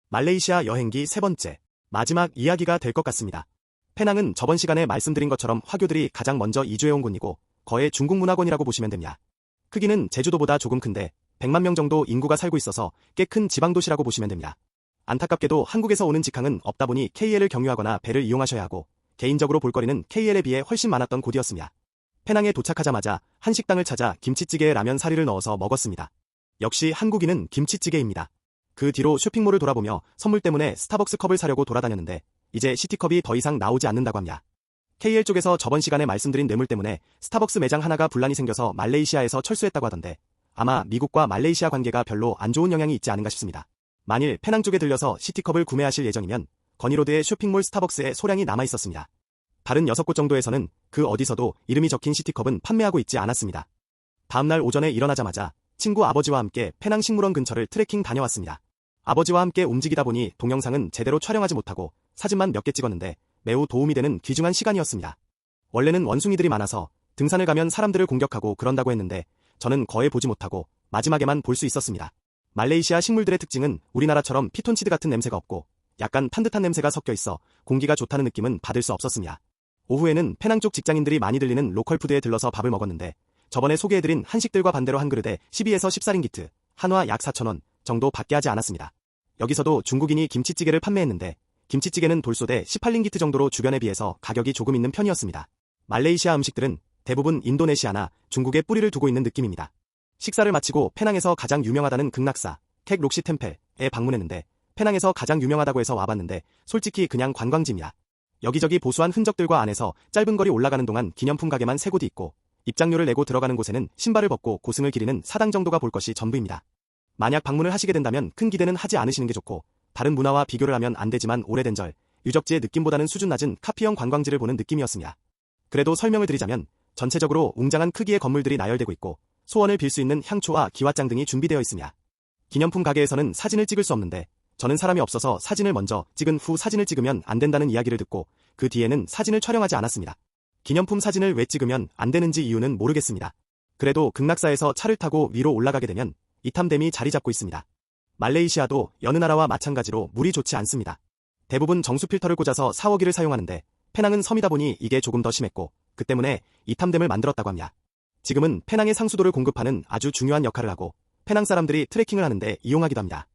말레이시아 여행기 세 번째, 마지막 이야기가 될 것 같습니다. 페낭은 저번 시간에 말씀드린 것처럼 화교들이 가장 먼저 이주해온 곳이고 거의 중국 문화권이라고 보시면 됩니다. 크기는 제주도보다 조금 큰데 100만 명 정도 인구가 살고 있어서 꽤 큰 지방도시라고 보시면 됩니다. 안타깝게도 한국에서 오는 직항은 없다 보니 KL을 경유하거나 배를 이용하셔야 하고 개인적으로 볼거리는 KL에 비해 훨씬 많았던 곳이었습니다. 페낭에 도착하자마자 한 식당을 찾아 김치찌개에 라면 사리를 넣어서 먹었습니다. 역시 한국인은 김치찌개입니다. 그 뒤로 쇼핑몰을 돌아보며 선물 때문에 스타벅스 컵을 사려고 돌아다녔는데 이제 시티컵이 더 이상 나오지 않는다고 합니다. KL 쪽에서 저번 시간에 말씀드린 뇌물 때문에 스타벅스 매장 하나가 분란이 생겨서 말레이시아에서 철수했다고 하던데 아마 미국과 말레이시아 관계가 별로 안 좋은 영향이 있지 않은가 싶습니다. 만일 페낭 쪽에 들려서 시티컵을 구매하실 예정이면 건희로드의 쇼핑몰 스타벅스에 소량이 남아있었습니다. 다른 6곳 정도에서는 그 어디서도 이름이 적힌 시티컵은 판매하고 있지 않았습니다. 다음날 오전에 일어나자마자 친구 아버지와 함께 페낭 식물원 근처를 트레킹 다녀왔습니다. 아버지와 함께 움직이다 보니 동영상은 제대로 촬영하지 못하고 사진만 몇 개 찍었는데 매우 도움이 되는 귀중한 시간이었습니다. 원래는 원숭이들이 많아서 등산을 가면 사람들을 공격하고 그런다고 했는데 저는 거의 보지 못하고 마지막에만 볼 수 있었습니다. 말레이시아 식물들의 특징은 우리나라처럼 피톤치드 같은 냄새가 없고 약간 탄 듯한 냄새가 섞여 있어 공기가 좋다는 느낌은 받을 수 없었습니다. 오후에는 페낭 쪽 직장인들이 많이 들리는 로컬 푸드에 들러서 밥을 먹었는데 저번에 소개해드린 한식들과 반대로 한 그릇에 12에서 14링기트, 한화 약 4,000원 정도 밖에 하지 않았습니다. 여기서도 중국인이 김치찌개를 판매했는데 김치찌개는 돌솥에 18링기트 정도로 주변에 비해서 가격이 조금 있는 편이었습니다. 말레이시아 음식들은 대부분 인도네시아나 중국에 뿌리를 두고 있는 느낌입니다. 식사를 마치고 페낭에서 가장 유명하다는 극락사, 캑 록시 템플에 방문했는데 페낭에서 가장 유명하다고 해서 와봤는데 솔직히 그냥 관광지입니다. 여기저기 보수한 흔적들과 안에서 짧은 거리 올라가는 동안 기념품 가게만 3곳이 있고 입장료를 내고 들어가는 곳에는 신발을 벗고 고승을 기리는 사당 정도가 볼 것이 전부입니다. 만약 방문을 하시게 된다면 큰 기대는 하지 않으시는 게 좋고 다른 문화와 비교를 하면 안 되지만 오래된 절, 유적지의 느낌보다는 수준 낮은 카피형 관광지를 보는 느낌이었습니다. 그래도 설명을 드리자면 전체적으로 웅장한 크기의 건물들이 나열되고 있고 소원을 빌 수 있는 향초와 기와장 등이 준비되어 있습니다. 기념품 가게에서는 사진을 찍을 수 없는데 저는 사람이 없어서 사진을 먼저 찍은 후 사진을 찍으면 안 된다는 이야기를 듣고 그 뒤에는 사진을 촬영하지 않았습니다. 기념품 사진을 왜 찍으면 안 되는지 이유는 모르겠습니다. 그래도 극락사에서 차를 타고 위로 올라가게 되면 이탐댐이 자리 잡고 있습니다. 말레이시아도 여느 나라와 마찬가지로 물이 좋지 않습니다. 대부분 정수 필터를 꽂아서 샤워기를 사용하는데 페낭은 섬이다 보니 이게 조금 더 심했고 그 때문에 이탐댐을 만들었다고 합니다. 지금은 페낭의 상수도를 공급하는 아주 중요한 역할을 하고 페낭 사람들이 트레킹을 하는데 이용하기도 합니다.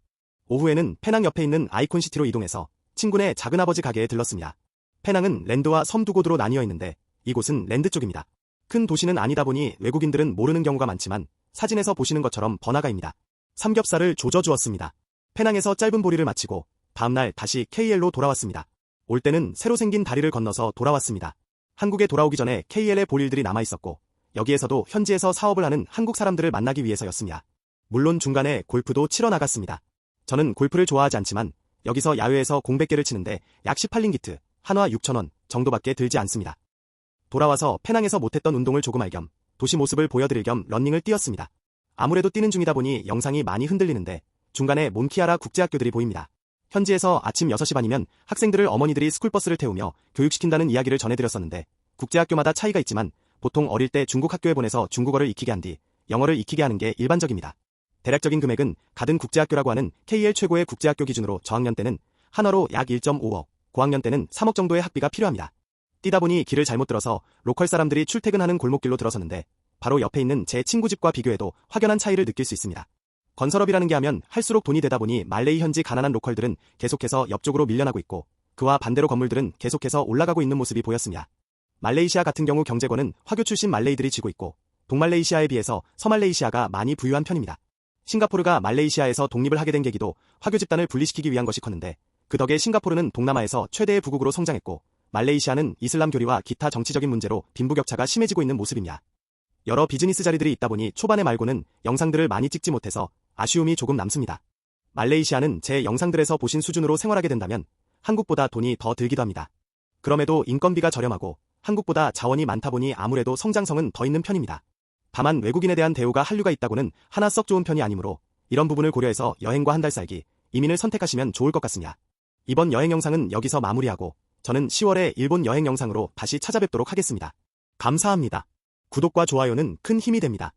오후에는 페낭 옆에 있는 아이콘시티로 이동해서 친구네 작은아버지 가게에 들렀습니다. 페낭은 랜드와 섬 두 곳으로 나뉘어 있는데 이곳은 랜드 쪽입니다. 큰 도시는 아니다 보니 외국인들은 모르는 경우가 많지만 사진에서 보시는 것처럼 번화가입니다. 삼겹살을 조져주었습니다. 페낭에서 짧은 보리를 마치고 다음날 다시 KL로 돌아왔습니다. 올 때는 새로 생긴 다리를 건너서 돌아왔습니다. 한국에 돌아오기 전에 KL에 볼 일들이 남아있었고 여기에서도 현지에서 사업을 하는 한국 사람들을 만나기 위해서였습니다. 물론 중간에 골프도 치러 나갔습니다. 저는 골프를 좋아하지 않지만 여기서 야외에서 공 100개를 치는데 약 18링기트, 한화 6,000원 정도밖에 들지 않습니다. 돌아와서 페낭에서 못했던 운동을 조금 할 겸 도시 모습을 보여드릴 겸 러닝을 뛰었습니다. 아무래도 뛰는 중이다 보니 영상이 많이 흔들리는데 중간에 몬키아라 국제학교들이 보입니다. 현지에서 아침 6시 반이면 학생들을 어머니들이 스쿨버스를 태우며 교육시킨다는 이야기를 전해드렸었는데 국제학교마다 차이가 있지만 보통 어릴 때 중국 학교에 보내서 중국어를 익히게 한 뒤 영어를 익히게 하는 게 일반적입니다. 대략적인 금액은 가든 국제학교라고 하는 KL 최고의 국제학교 기준으로 저학년 때는 한화로 약 1.5억, 고학년 때는 3억 정도의 학비가 필요합니다. 뛰다 보니 길을 잘못 들어서 로컬 사람들이 출퇴근하는 골목길로 들어섰는데 바로 옆에 있는 제 친구 집과 비교해도 확연한 차이를 느낄 수 있습니다. 건설업이라는 게 하면 할수록 돈이 되다 보니 말레이 현지 가난한 로컬들은 계속해서 옆쪽으로 밀려나고 있고 그와 반대로 건물들은 계속해서 올라가고 있는 모습이 보였습니다. 말레이시아 같은 경우 경제권은 화교 출신 말레이들이 쥐고 있고 동말레이시아에 비해서 서말레이시아가 많이 부유한 편입니다. 싱가포르가 말레이시아에서 독립을 하게 된 계기도 화교 집단을 분리시키기 위한 것이 컸는데 그 덕에 싱가포르는 동남아에서 최대의 부국으로 성장했고 말레이시아는 이슬람 교리와 기타 정치적인 문제로 빈부격차가 심해지고 있는 모습입니다. 여러 비즈니스 자리들이 있다 보니 초반에 말고는 영상들을 많이 찍지 못해서 아쉬움이 조금 남습니다. 말레이시아는 제 영상들에서 보신 수준으로 생활하게 된다면 한국보다 돈이 더 들기도 합니다. 그럼에도 인건비가 저렴하고 한국보다 자원이 많다 보니 아무래도 성장성은 더 있는 편입니다. 다만 외국인에 대한 대우가 한류가 있다고는 하나 썩 좋은 편이 아니므로 이런 부분을 고려해서 여행과 한 달 살기, 이민을 선택하시면 좋을 것 같습니다. 이번 여행 영상은 여기서 마무리하고 저는 10월에 일본 여행 영상으로 다시 찾아뵙도록 하겠습니다. 감사합니다. 구독과 좋아요는 큰 힘이 됩니다.